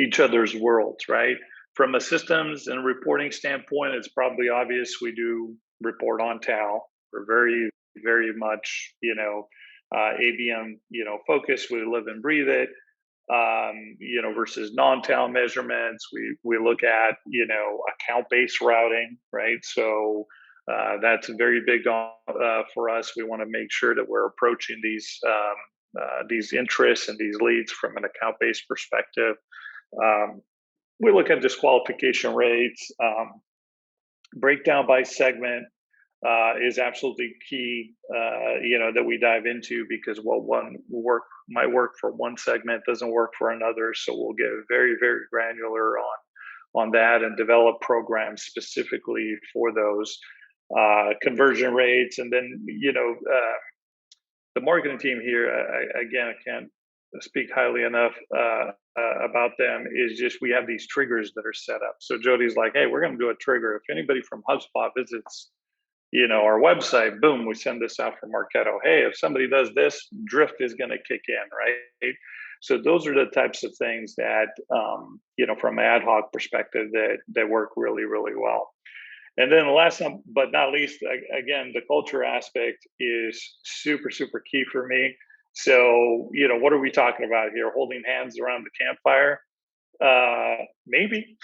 each other's worlds, right? From a systems and reporting standpoint, it's probably obvious we do report on TAL. We're very, very much, ABM, focused. We live and breathe it. Versus non-TAL measurements. We look at, account-based routing, right? So that's very big for us. We want to make sure that we're approaching these interests and these leads from an account-based perspective. We look at disqualification rates, breakdown by segment. Is absolutely key, that we dive into, because what might work for one segment doesn't work for another. So we'll get very, very granular on that and develop programs specifically for those conversion rates. And then, the marketing team here, I can't speak highly enough about them, is just we have these triggers that are set up. So Jodi's like, hey, we're going to do a trigger. If anybody from Hubspot visits our website, boom, we send this out from Marketo. Hey, if somebody does this, drift is going to kick in, right? So those are the types of things that, from an ad hoc perspective, that work really, really well. And then last but not least, again, the culture aspect is super, super key for me. So, what are we talking about here? Holding hands around the campfire? Maybe.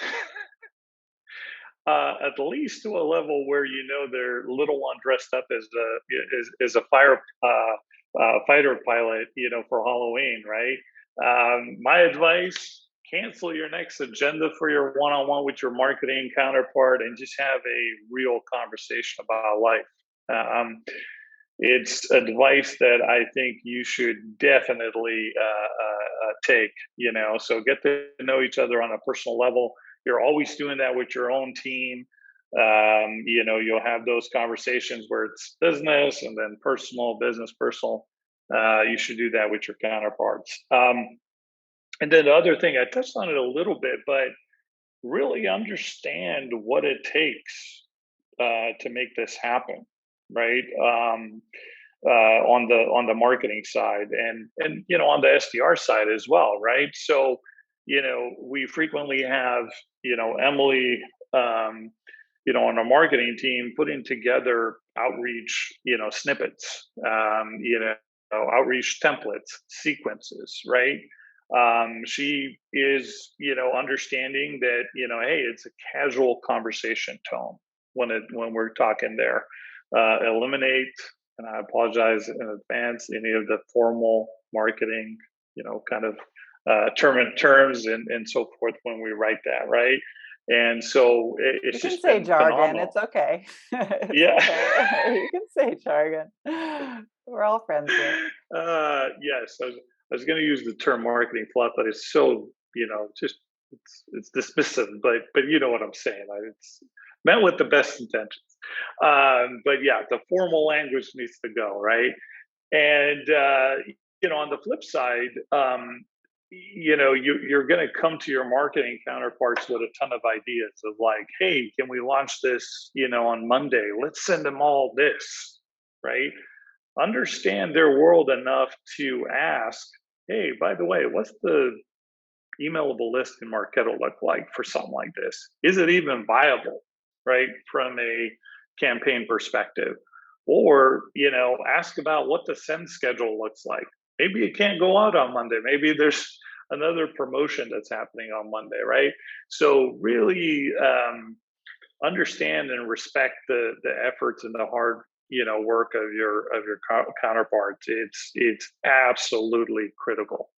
at least to a level where their little one dressed up as a fighter pilot, for Halloween, right? My advice: cancel your next agenda for your one-on-one with your marketing counterpart, and just have a real conversation about life. It's advice that I think you should definitely take. So get to know each other on a personal level. You're always doing that with your own team. You'll have those conversations where it's business and then personal, business, personal. You should do that with your counterparts. And then the other thing, I touched on it a little bit, but really understand what it takes to make this happen, right? On the marketing side, and on the SDR side as well, right? So we frequently have Emily, on our marketing team, putting together outreach snippets, outreach templates, sequences, right? She is understanding that hey, it's a casual conversation tone when we're talking there. Eliminate, and I apologize in advance, any of the formal marketing kind of terms and so forth when we write that, right? And so it's you just can say been jargon. phenomenal. It's okay. Yeah. Okay. You can say jargon. We're all friends here. Yes, I was going to use the term marketing fluff, but it's so just it's dismissive. But you know what I'm saying. It's meant with the best intentions. But yeah, the formal language needs to go, right. And on the flip side, you're going to come to your marketing counterparts with a ton of ideas of like, hey, can we launch this on Monday? Let's send them all this, right? Understand their world enough to ask, hey, by the way, what's the emailable list in Marketo look like for something like this? Is it even viable, right, from a campaign perspective? Or ask about what the send schedule looks like. Maybe it can't go out on Monday. Maybe there's another promotion that's happening on Monday, right? So really understand and respect the efforts and the hard work of your counterparts. It's absolutely critical.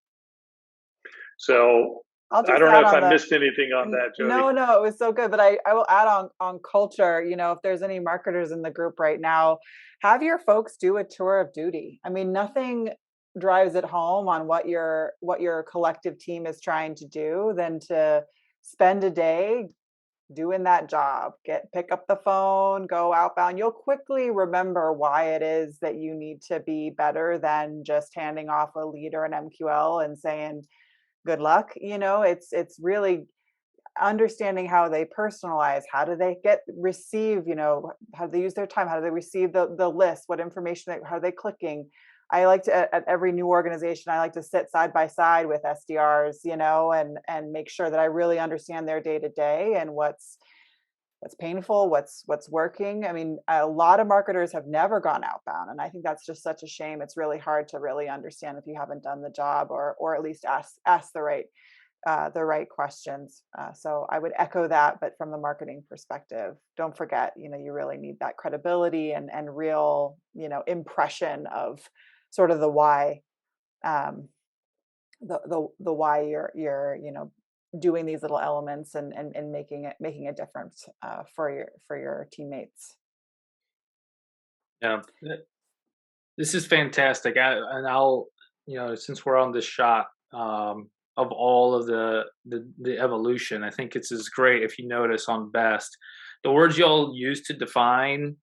So I don't know if I missed anything on that, Jodi. No, it was so good. But I will add on culture. If there's any marketers in the group right now, have your folks do a tour of duty. I mean, nothing drives it home on what your collective team is trying to do than to spend a day doing that job. Pick up the phone, go outbound. You'll quickly remember why it is that you need to be better than just handing off a lead or an MQL and saying good luck. It's really understanding how they personalize, how do they receive, how do they use their time, how do they receive the list, what information, how are they clicking. I like to, at every new organization, I like to sit side by side with SDRs, and make sure that I really understand their day to day and what's painful, what's working. I mean, a lot of marketers have never gone outbound, and I think that's just such a shame. It's really hard to really understand if you haven't done the job, or at least ask the right questions. So I would echo that, but from the marketing perspective, don't forget, you really need that credibility and real, impression of sort of the why, the why you're doing these little elements and making a difference for your teammates. Yeah, this is fantastic. I'll since we're on this shot of all of the evolution, I think it's as great if you notice on best the words y'all use to define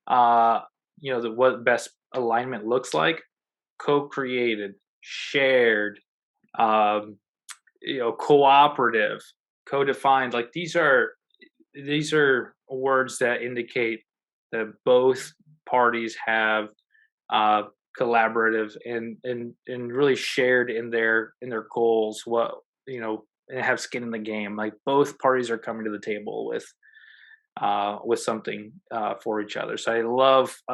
what best alignment looks like: co-created, shared, cooperative, co-defined. Like these are words that indicate that both parties have collaborative and really shared in their goals, and have skin in the game. Like both parties are coming to the table with something for each other. So I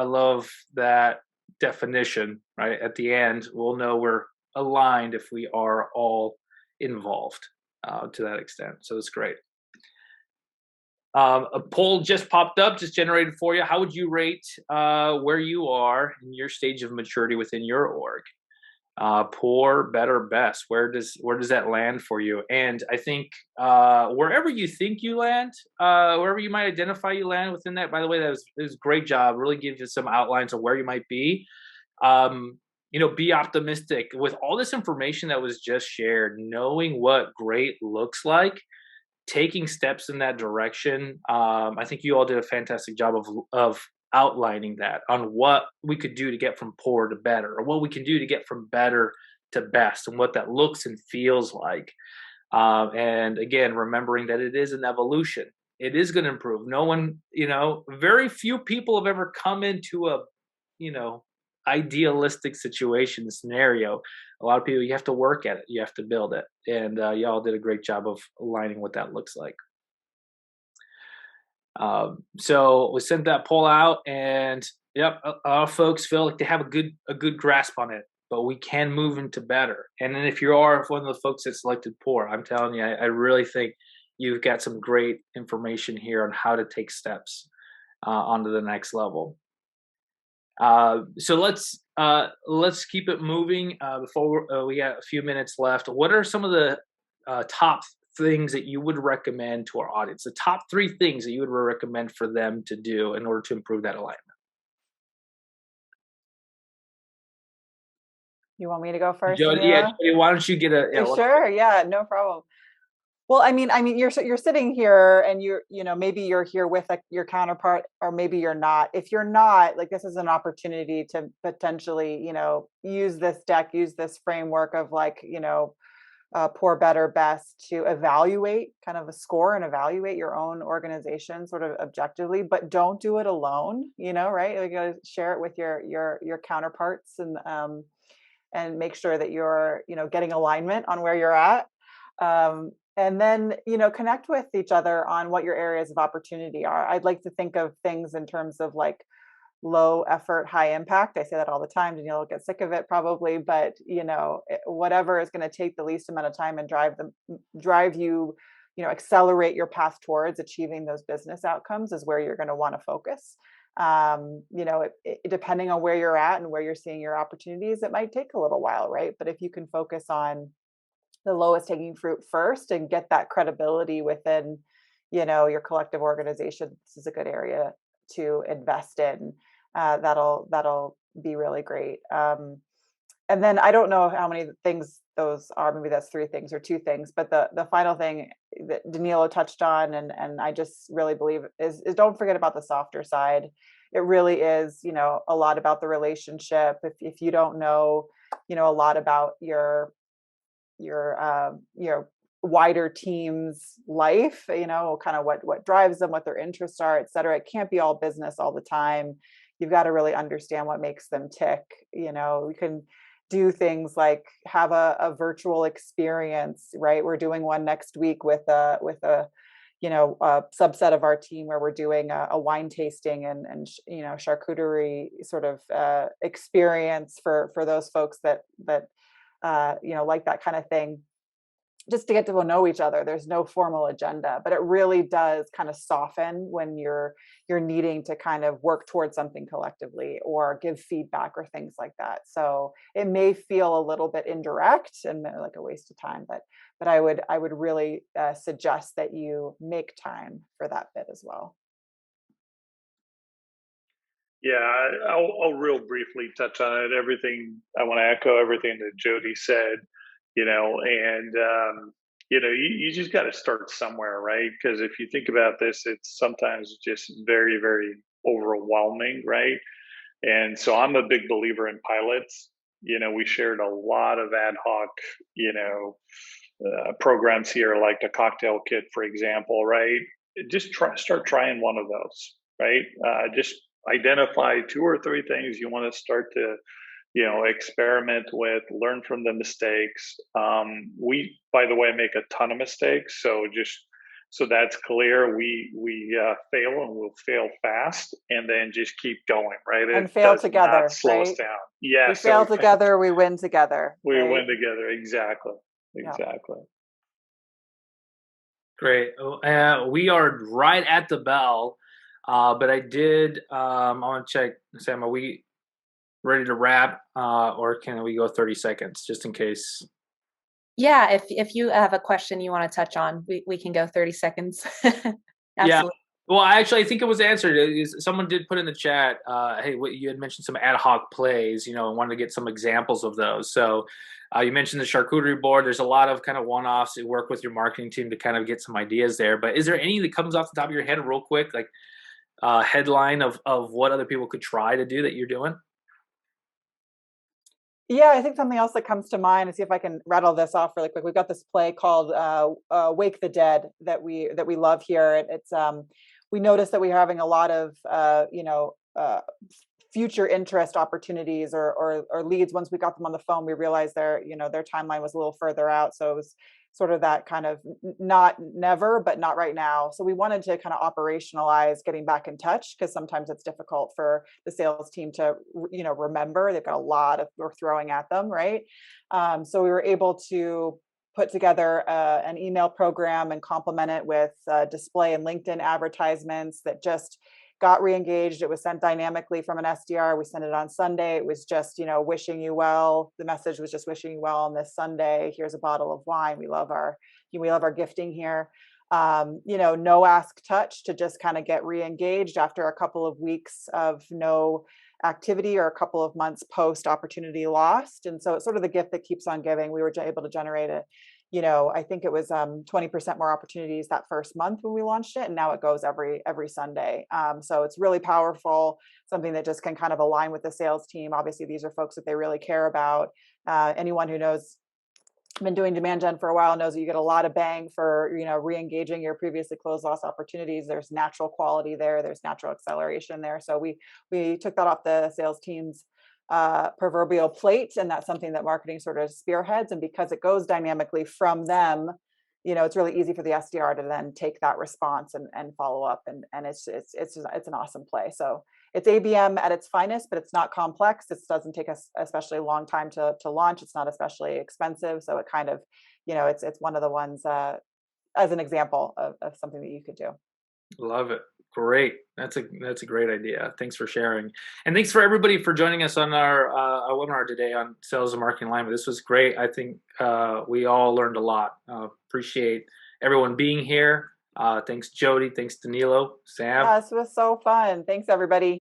love that definition. Right at the end, we'll know we're aligned if we are all involved to that extent. So it's great. A poll just popped up, just generated for you. How would you rate where you are in your stage of maturity within your org? Poor, better, best. Where does that land for you? And I think wherever you think you land, wherever you might identify you land within that. By the way, that was a great job. Really gives you some outlines of where you might be. Be optimistic with all this information that was just shared. Knowing what great looks like, taking steps in that direction. I think you all did a fantastic job of outlining that on what we could do to get from poor to better, or what we can do to get from better to best, and what that looks and feels like. And again, remembering that it is an evolution. It is going to improve. No one, very few people have ever come into a, idealistic situation scenario. A lot of people, you have to work at it, you have to build it, and y'all did a great job of aligning what that looks like. So we sent that poll out, and yep, our folks feel like they have a good grasp on it, but we can move into better. And then if you are one of the folks that selected poor, I'm telling you, I really think you've got some great information here on how to take steps onto the next level. So let's keep it moving. Before we got a few minutes left, what are some of the top things that you would recommend to our audience? The top 3 things that you would recommend for them to do in order to improve that alignment? You want me to go first? Jodi, yeah, Jodi, why don't you get a? Yeah, sure. Yeah, no problem. Well, I mean, you're sitting here, and maybe you're here with your counterpart, or maybe you're not. If you're not, like, this is an opportunity to potentially, use this deck, use this framework of poor, better, best to evaluate, kind of a score and evaluate your own organization sort of objectively, but don't do it alone. Right? You got to share it with your counterparts, and make sure that you're getting alignment on where you're at. And then, connect with each other on what your areas of opportunity are. I'd like to think of things in terms of like low effort, high impact. I say that all the time, and you'll get sick of it probably, but whatever is going to take the least amount of time and drive you, accelerate your path towards achieving those business outcomes is where you're going to want to focus. Depending on where you're at and where you're seeing your opportunities, it might take a little while, right? But if you can focus on the lowest hanging fruit first and get that credibility within, your collective organization, this is a good area to invest in. That'll be really great. And then I don't know how many things those are. Maybe that's 3 things or 2 things. But the final thing that Danilo touched on, and I just really believe is don't forget about the softer side. It really is, a lot about the relationship. If you don't know, a lot about your wider team's life, kind of what drives them, what their interests are, et cetera. It can't be all business all the time. You've got to really understand what makes them tick. We can do things like have a virtual experience, right? We're doing one next week with a subset of our team where we're doing a wine tasting and charcuterie sort of experience for those folks that like that kind of thing, just to get to know each other. There's no formal agenda, but it really does kind of soften when you're needing to kind of work towards something collectively or give feedback or things like that. So it may feel a little bit indirect and like a waste of time, but I would really suggest that you make time for that bit as well. Yeah, I'll real briefly touch on it. I want to echo everything that Jodi said, you just got to start somewhere, right? Because if you think about this, it's sometimes just very, very overwhelming, right? And so I'm a big believer in pilots. We shared a lot of ad hoc, programs here, like the cocktail kit, for example, right? Just start trying one of those, right? Just identify 2 or 3 things you want to start to experiment with, learn from the mistakes. We, by the way, make a ton of mistakes. So just so that's clear, we fail, and we'll fail fast, and then just keep going, right? And fail together, slow us down. Yeah, we fail together, we win together. We win together. Exactly. Yeah. Great. We are right at the bell, but I want to check, Sam, are we ready to wrap, or can we go 30 seconds just in case? Yeah, if you have a question you want to touch on, we can go 30 seconds. Yeah. Absolutely. Well, actually, I think it was answered. Someone did put in the chat, hey, you had mentioned some ad hoc plays, and wanted to get some examples of those. So you mentioned the charcuterie board. There's a lot of kind of one-offs that work with your marketing team to kind of get some ideas there. But is there any that comes off the top of your head real quick, like headline of what other people could try to do that you're doing? Yeah, I think something else that comes to mind, and see if I can rattle this off really quick. We've got this play called "Wake the Dead" that we love here. It's we noticed that we're having a lot of future interest opportunities or leads. Once we got them on the phone, we realized their timeline was a little further out. So it was sort of that kind of not never, but not right now. So we wanted to kind of operationalize getting back in touch, because sometimes it's difficult for the sales team to remember. They've got a lot of we're throwing at them, right? So we were able to put together an email program and complement it with display and LinkedIn advertisements that just got re-engaged. It was sent dynamically from an SDR. We sent it on Sunday. It was just, wishing you well. The message was just wishing you well on this Sunday. Here's a bottle of wine. We love our gifting here. No ask touch, to just kind of get re-engaged after a couple of weeks of no activity or a couple of months post opportunity lost. And so it's sort of the gift that keeps on giving. We were able to generate it. I think it was 20% more opportunities that first month when we launched it, and now it goes every Sunday. So it's really powerful, something that just can kind of align with the sales team. Obviously, these are folks that they really care about. Anyone who knows, been doing demand gen for a while, knows that you get a lot of bang for re-engaging your previously closed loss opportunities. There's natural quality there. There's natural acceleration there. So we took that off the sales team's proverbial plate, and that's something that marketing sort of spearheads. And because it goes dynamically from them, it's really easy for the SDR to then take that response and follow up, and it's an awesome play. So it's ABM at its finest, but it's not complex. It doesn't take us especially long time to launch. It's not especially expensive, so it kind of it's one of the ones as an example of something that you could do. Love it. Great. That's a great idea. Thanks for sharing. And thanks for everybody for joining us on our webinar today on sales and marketing alignment. This was great. I think we all learned a lot. Appreciate everyone being here. Thanks, Jodi. Thanks, Danilo. Sam. Yeah, this was so fun. Thanks, everybody.